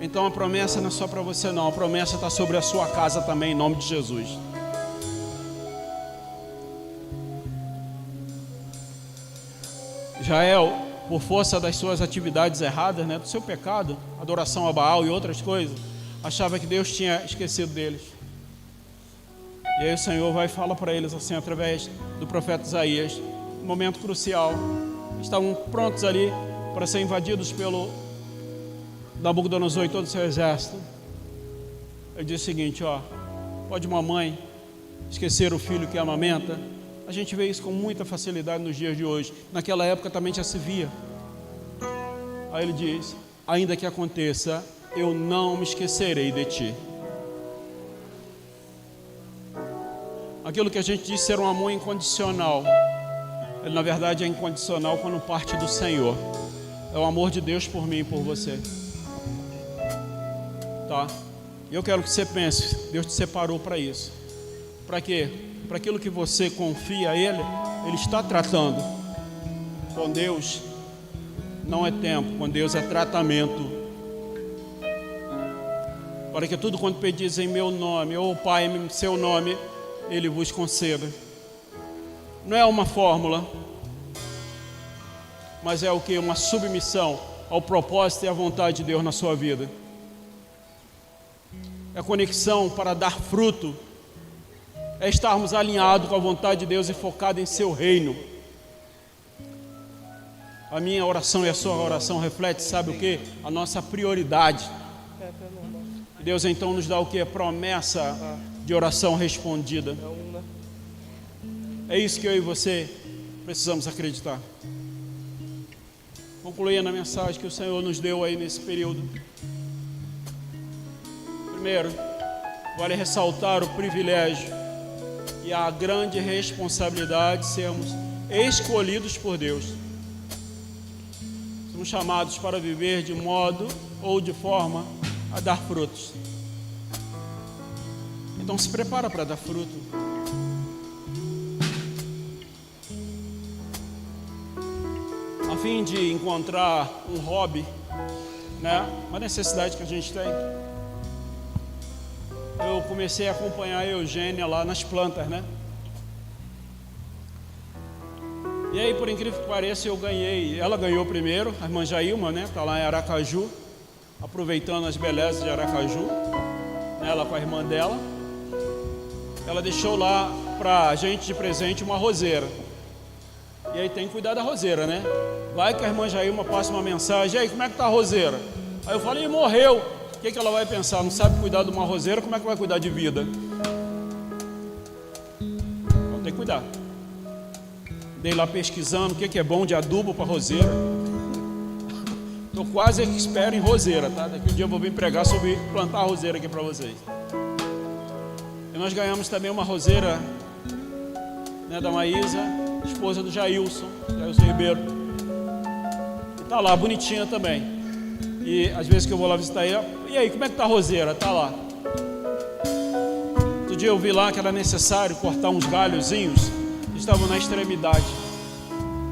Então a promessa não é só para você não, a promessa está sobre a sua casa também, em nome de Jesus. Jael, por força das suas atividades erradas, do seu pecado, adoração a Baal e outras coisas, achava que Deus tinha esquecido deles. E aí o Senhor vai e fala para eles assim, através do profeta Isaías, um momento crucial. Estavam prontos ali para ser invadidos pelo Nabucodonosor e todo o seu exército. Ele diz o seguinte, pode uma mãe esquecer o filho que amamenta? A gente vê isso com muita facilidade nos dias de hoje. Naquela época também já se via. Aí ele diz, ainda que aconteça, eu não me esquecerei de ti. Aquilo que a gente diz ser um amor incondicional, ele na verdade é incondicional quando parte do Senhor. É o amor de Deus por mim e por você. Tá? E eu quero que você pense, Deus te separou para isso. Para quê? Para aquilo que você confia a Ele, Ele está tratando. Com Deus não é tempo, com Deus é tratamento. Para que tudo quanto pedis em meu nome, ou Pai, em seu nome, Ele vos conceda. Não é uma fórmula, mas é o que? Uma submissão ao propósito e à vontade de Deus na sua vida. É a conexão para dar fruto. É estarmos alinhados com a vontade de Deus e focados em seu reino. A minha oração e a sua oração reflete, sabe o que? A nossa prioridade. Deus então nos dá o que? A promessa de oração respondida. É isso que eu e você precisamos acreditar. Concluindo a mensagem que o Senhor nos deu aí nesse período. Primeiro, vale ressaltar o privilégio e a grande responsabilidade de sermos escolhidos por Deus. Somos chamados para viver de modo ou de forma a dar frutos. Então se prepara para dar fruto. A fim de encontrar um hobby, uma necessidade que a gente tem. Eu comecei a acompanhar a Eugênia lá nas plantas, E aí, por incrível que pareça, eu ganhei. Ela ganhou primeiro, a irmã Jailma, está lá em Aracaju, aproveitando as belezas de Aracaju, ela com a irmã dela. Ela deixou lá pra gente de presente uma roseira. E aí tem que cuidar da roseira, Vai que a irmã Jailma passa uma mensagem, e aí, como é que tá a roseira? Aí eu falei, morreu. O que ela vai pensar? Não sabe cuidar de uma roseira, como é que vai cuidar de vida? Então tem que cuidar. Dei lá pesquisando o que é bom de adubo para roseira. Estou quase expert em roseira, Daqui um dia eu vou vir pregar sobre plantar roseira aqui para vocês. E nós ganhamos também uma roseira, da Maísa, esposa do Jailson Ribeiro. E tá lá, bonitinha também. E às vezes que eu vou lá visitar ela, e aí, como é que tá a roseira? Tá lá. Outro dia eu vi lá que era necessário cortar uns galhozinhos que estavam na extremidade.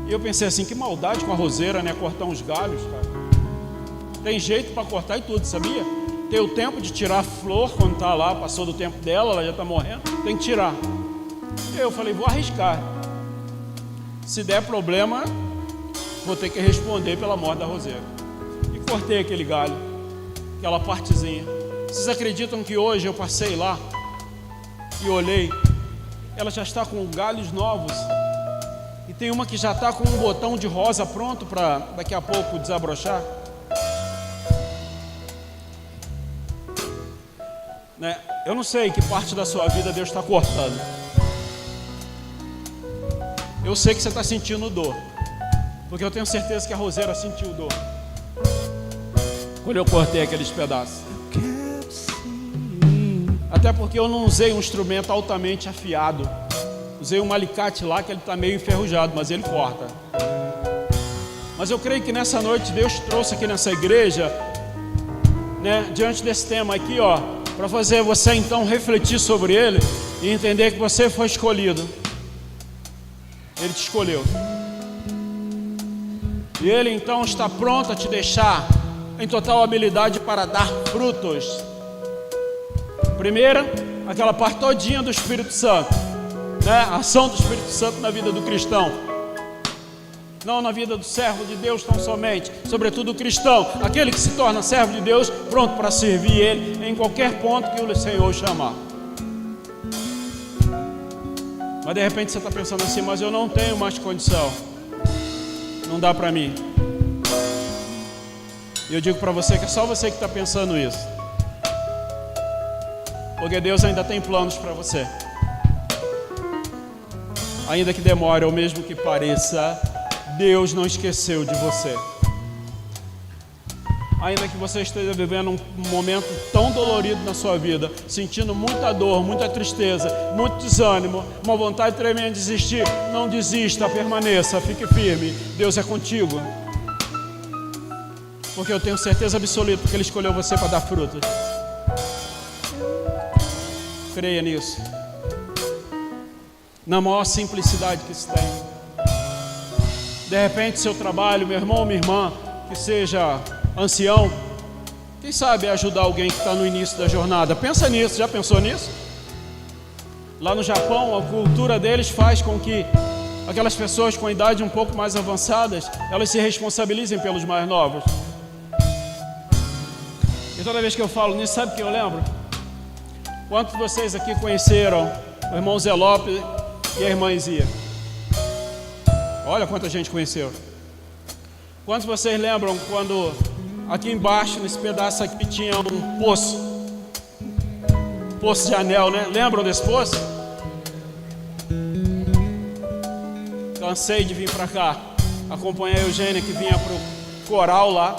E eu pensei assim, que maldade com a roseira, cortar uns galhos, cara. Tem jeito para cortar e tudo, sabia? Tem o tempo de tirar a flor quando tá lá, passou do tempo dela, ela já tá morrendo, tem que tirar. E eu falei, vou arriscar. Se der problema, vou ter que responder pela morte da Roseira. E cortei aquele galho, aquela partezinha. Vocês acreditam que hoje eu passei lá e olhei? Ela já está com galhos novos. E tem uma que já está com um botão de rosa pronto para daqui a pouco desabrochar. Né? Eu não sei que parte da sua vida Deus está cortando. Eu sei que você está sentindo dor, porque eu tenho certeza que a Roseira sentiu dor quando eu cortei aqueles pedaços. Até porque eu não usei um instrumento altamente afiado. Usei um alicate lá que ele está meio enferrujado, mas ele corta. Mas eu creio que nessa noite Deus trouxe aqui nessa igreja, né, diante desse tema aqui, ó, para fazer você então refletir sobre ele e entender que você foi escolhido. Ele te escolheu. E ele então está pronto a te deixar em total habilidade para dar frutos. Primeiro, aquela parte todinha do Espírito Santo, né? A ação do Espírito Santo na vida do cristão. Não na vida do servo de Deus tão somente, sobretudo o cristão, aquele que se torna servo de Deus, pronto para servir Ele em qualquer ponto que o Senhor chamar. Mas de repente você está pensando assim, mas eu não tenho mais condição, não dá para mim. E eu digo para você que é só você que está pensando isso, porque Deus ainda tem planos para você. Ainda que demore ou mesmo que pareça, Deus não esqueceu de você. Ainda que você esteja vivendo um momento tão dolorido na sua vida, sentindo muita dor, muita tristeza, muito desânimo, uma vontade tremenda de desistir, não desista, permaneça, fique firme. Deus é contigo. Porque eu tenho certeza absoluta que Ele escolheu você para dar frutos. Creia nisso. Na maior simplicidade que se tem. De repente, seu trabalho, meu irmão ou minha irmã, que seja ancião, quem sabe ajudar alguém que está no início da jornada. Pensa nisso, já pensou nisso? Lá no Japão, a cultura deles faz com que aquelas pessoas com idade um pouco mais avançadas, elas se responsabilizem pelos mais novos. E toda vez que eu falo nisso, sabe o que eu lembro? Quantos de vocês aqui conheceram o irmão Zé Lopes e a irmã Izia? Olha quanta gente conheceu. Quantos de vocês lembram quando aqui embaixo, nesse pedaço aqui, tinha um poço? Poço de anel, né? Lembram desse poço? Cansei de vir para cá, acompanhar a Eugênia que vinha para o coral lá,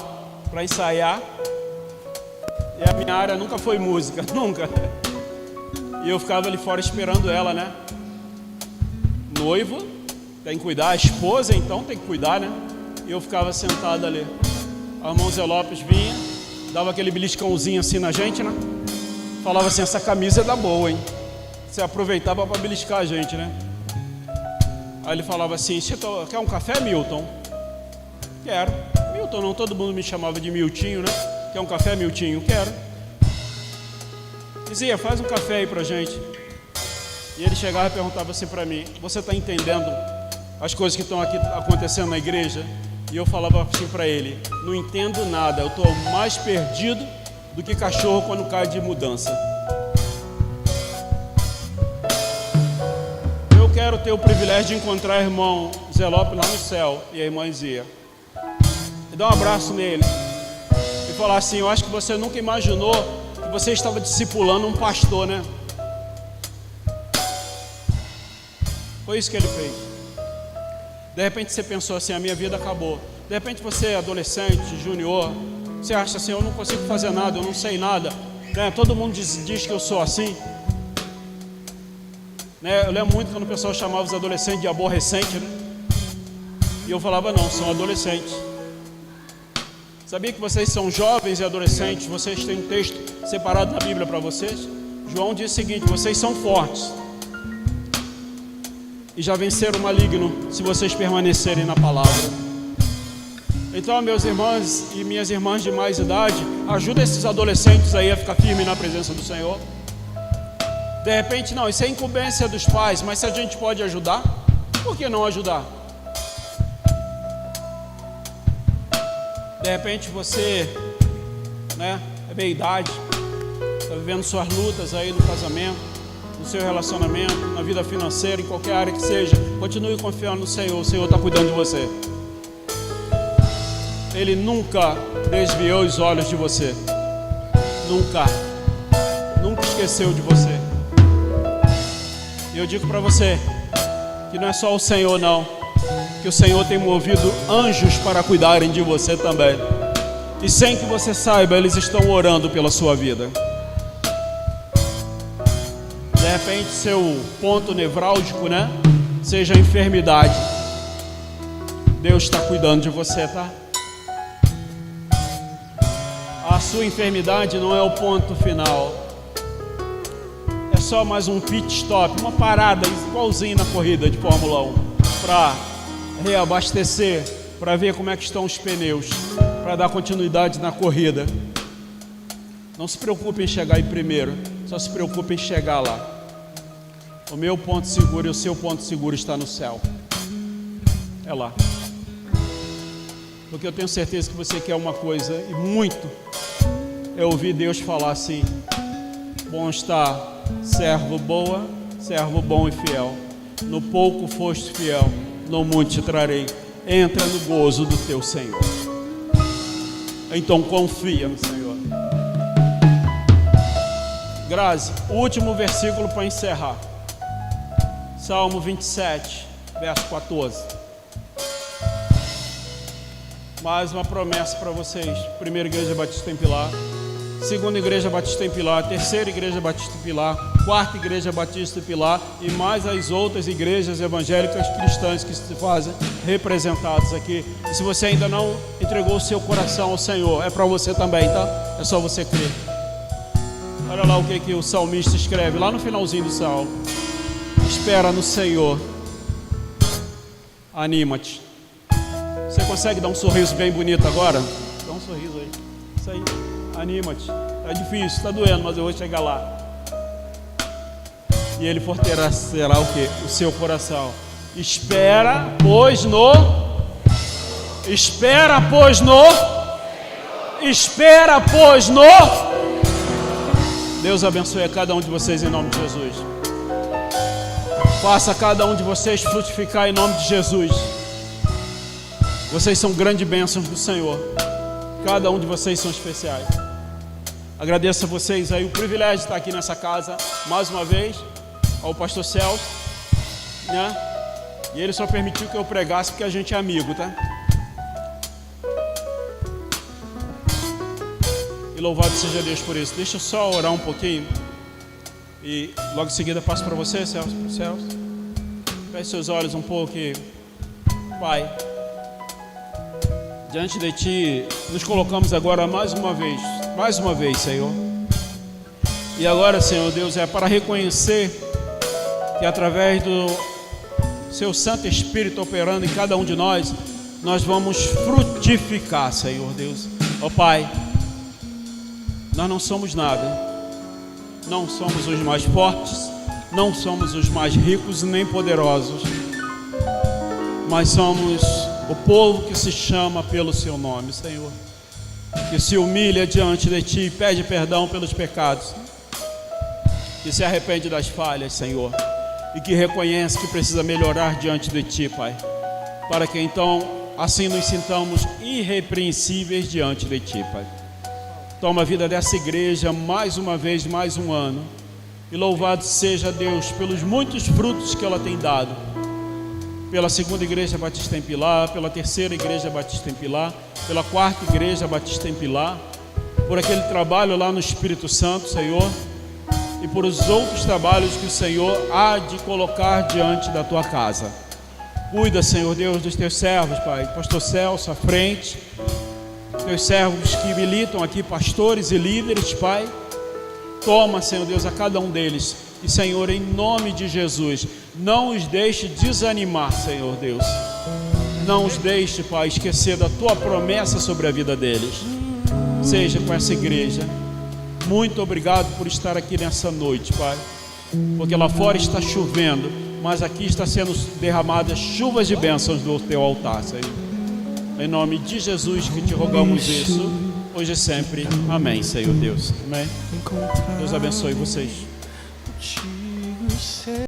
para ensaiar. E a minha área nunca foi música, nunca. E eu ficava ali fora esperando ela, né? Noivo, tem que cuidar, a esposa então tem que cuidar, né? E eu ficava sentado ali. A irmã Zé Lopes vinha, dava aquele beliscãozinho assim na gente, né? Falava assim, essa camisa é da boa, hein? Você aproveitava para beliscar a gente, né? Aí ele falava assim, você quer um café, Milton? Quero. Milton não, todo mundo me chamava de Miltinho, né? Quer um café, Miltinho? Quero. Dizia, faz um café aí pra gente. E ele chegava e perguntava assim para mim, você está entendendo as coisas que estão aqui acontecendo na igreja? E eu falava assim para ele, não entendo nada, eu estou mais perdido do que cachorro quando cai de mudança. Eu quero ter o privilégio de encontrar o irmão Zé Lopes lá no céu e a irmã Izia. E dar um abraço nele. E falar assim, eu acho que você nunca imaginou que você estava discipulando um pastor, né? Foi isso que ele fez. De repente você pensou assim, a minha vida acabou. De repente você é adolescente, junior, você acha assim, eu não consigo fazer nada, eu não sei nada, né? Todo mundo diz que eu sou assim, né? Eu lembro muito quando o pessoal chamava os adolescentes de aborrecente, né? E eu falava, não, são adolescentes. Sabia que vocês são jovens e adolescentes? Vocês têm um texto separado na Bíblia para vocês? João diz o seguinte, vocês são fortes e já venceram o maligno se vocês permanecerem na palavra. Então, meus irmãos e minhas irmãs de mais idade, ajuda esses adolescentes aí a ficar firmes na presença do Senhor. De repente, não, isso é incumbência dos pais, mas se a gente pode ajudar, por que não ajudar? repente você, né, é meia idade, está vivendo suas lutas aí no casamento, no seu relacionamento, na vida financeira, em qualquer área que seja. Continue confiando no Senhor. O Senhor está cuidando de você. Ele nunca desviou os olhos de você. Nunca esqueceu de você. E eu digo para você que não é só o Senhor não, que o Senhor tem movido anjos para cuidarem de você também. E sem que você saiba, eles estão orando pela sua vida. De repente, seu ponto nevrálgico, né, seja a enfermidade. Deus está cuidando de você, tá? A sua enfermidade não é o ponto final. É só mais um pit stop, uma parada igualzinho na corrida de Fórmula 1, para reabastecer, para ver como é que estão os pneus, para dar continuidade na corrida. Não se preocupe em chegar aí primeiro, só se preocupe em chegar lá. O meu ponto seguro e o seu ponto seguro está no céu. É lá. Porque eu tenho certeza que você quer uma coisa, e muito, é ouvir Deus falar assim: bom está, servo bom e fiel. No pouco foste fiel, no muito te trarei. Entra no gozo do teu Senhor. Então confia no Senhor. Grazi, o último versículo para encerrar. Salmo 27, verso 14. Mais uma promessa para vocês. Primeira Igreja Batista em Pilar, Segunda Igreja Batista em Pilar, Terceira Igreja Batista em Pilar, Quarta Igreja Batista em Pilar e mais as outras igrejas evangélicas cristãs que se fazem representadas aqui. E se você ainda não entregou o seu coração ao Senhor, é para você também, tá? É só você crer. Olha lá o que o salmista escreve lá no finalzinho do salmo: espera no Senhor, anima-te. Você consegue dar um sorriso bem bonito agora? Dá um sorriso aí. Isso aí, anima-te. Tá difícil, tá doendo, mas eu vou chegar lá. E Ele fortalecerá o quê? O seu coração. Espera, pois no. Deus abençoe a cada um de vocês em nome de Jesus. Faça cada um de vocês frutificar em nome de Jesus. Vocês são grandes bênçãos do Senhor. Cada um de vocês são especiais. Agradeço a vocês aí o privilégio de estar aqui nessa casa mais uma vez, ao pastor Celso, né? E ele só permitiu que eu pregasse porque a gente é amigo, tá? E louvado seja Deus por isso. Deixa eu só orar um pouquinho e logo em seguida passo para você, Celso. Feche seus olhos um pouco e... Pai, diante de Ti nos colocamos agora mais uma vez, Senhor. E agora, Senhor Deus, é para reconhecer que através do Seu Santo Espírito operando em cada um de nós, nós vamos frutificar, Senhor Deus. Ó Pai, nós não somos nada, não somos os mais fortes, não somos os mais ricos nem poderosos, mas somos o povo que se chama pelo Seu nome, Senhor, que se humilha diante de Ti e pede perdão pelos pecados, que se arrepende das falhas, Senhor, e que reconhece que precisa melhorar diante de Ti, Pai, para que então assim nos sintamos irrepreensíveis diante de Ti, Pai. Toma a vida dessa igreja mais uma vez, mais um ano, e louvado seja Deus pelos muitos frutos que ela tem dado, pela Segunda Igreja Batista em Pilar, pela Terceira Igreja Batista em Pilar, pela Quarta Igreja Batista em Pilar, por aquele trabalho lá no Espírito Santo, Senhor, e por os outros trabalhos que o Senhor há de colocar diante da Tua casa. Cuida, Senhor Deus, dos Teus servos, Pai, pastor Celso à frente, Teus servos que militam aqui, pastores e líderes, Pai. Toma, Senhor Deus, a cada um deles. E, Senhor, em nome de Jesus, não os deixe desanimar, Senhor Deus. Não os deixe, Pai, esquecer da Tua promessa sobre a vida deles. Seja com essa igreja. Muito obrigado por estar aqui nessa noite, Pai. Porque lá fora está chovendo, mas aqui está sendo derramadas chuvas de bênçãos do Teu altar, Senhor. Em nome de Jesus que te rogamos isso, hoje e sempre. Amém, Senhor Deus. Amém. Deus abençoe vocês.